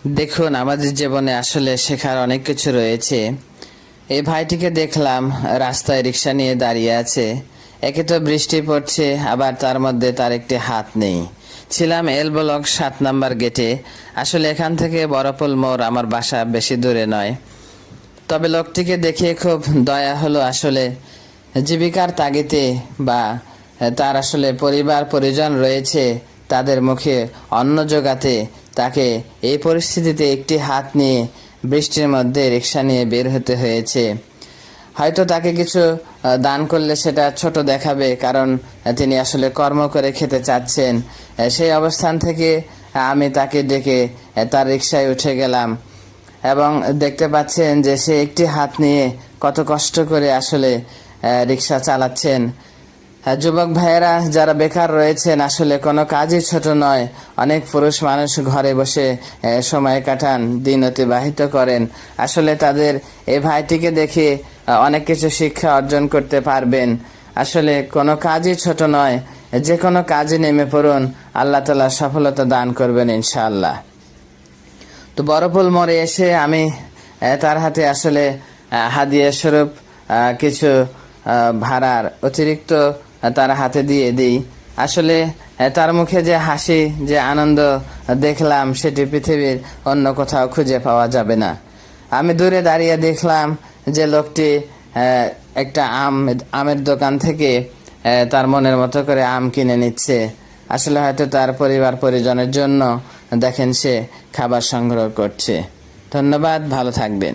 দেখুন, আমাদের জীবনে আসলে শেখার অনেক কিছু রয়েছে। এই ভাইটিকে দেখলাম রাস্তায় রিক্সা নিয়ে দাঁড়িয়ে আছে। একে তো বৃষ্টি পড়ছে, আবার তার মধ্যে তার একটি হাত নেই। ছিলাম এল ব্লক 7 নম্বর গেটে। আসলে এখান থেকে বড়পোল মোড় আমার বাসা বেশি দূরে নয়। তবে লোকটিকে দেখে খুব দয়া হলো। আসলে জীবিকার তাগিদে বা তার আসলে পরিবার পরিজন রয়েছে, তাদের মুখে অন্ন জোগাতে তাকে এই পরিস্থিতিতে একটি হাত নিয়ে বৃষ্টির মধ্যে রিক্সা নিয়ে বের হতে হয়েছে। হয়তো তাকে কিছু দান করলে সেটা ছোট দেখাবে, কারণ তিনি আসলে কর্ম করে খেতে চাচ্ছেন। সেই অবস্থান থেকে আমি তাকে ডেকে তার রিক্সায় উঠে গেলাম এবং দেখতে পাচ্ছেন যে সে একটি হাত নিয়ে কত কষ্ট করে আসলে রিক্সা চালাচ্ছেন। যুবক ভাইয়েরা যারা বেকার রয়েছেন, আসলে কোনো কাজই ছোট নয়। অনেক পুরুষ মানুষ ঘরে বসে সময় কাটান, দিন অতিবাহিত করেন। আসলে তাদের এই ভাইটিকে দেখে অনেক কিছু শিক্ষা অর্জন করতে পারবেন। আসলে কোনো কাজই ছোট নয়, যে কোনো কাজে নেমে পড়ুন, আল্লাহ তাআলা সফলতা দান করবেন ইনশাআল্লাহ। তো বড়পোল মোড়ে এসে আমি তার হাতে আসলে হাদিয়া স্বরূপ কিছু ভাড়ার অতিরিক্ত তার হাতে দিয়ে দিই। আসলে তার মুখে যে হাসি, যে আনন্দ দেখলাম, সেটি পৃথিবীর অন্য কোথাও খুঁজে পাওয়া যাবে না। আমি দূরে দাঁড়িয়ে দেখলাম যে লোকটি একটা আমের দোকান থেকে তার মনের মতো করে আম কিনে নিচ্ছে। আসলে হয়তো তার পরিবার পরিজনের জন্য দেখেন সে খাবার সংগ্রহ করছে। ধন্যবাদ, ভালো থাকবেন।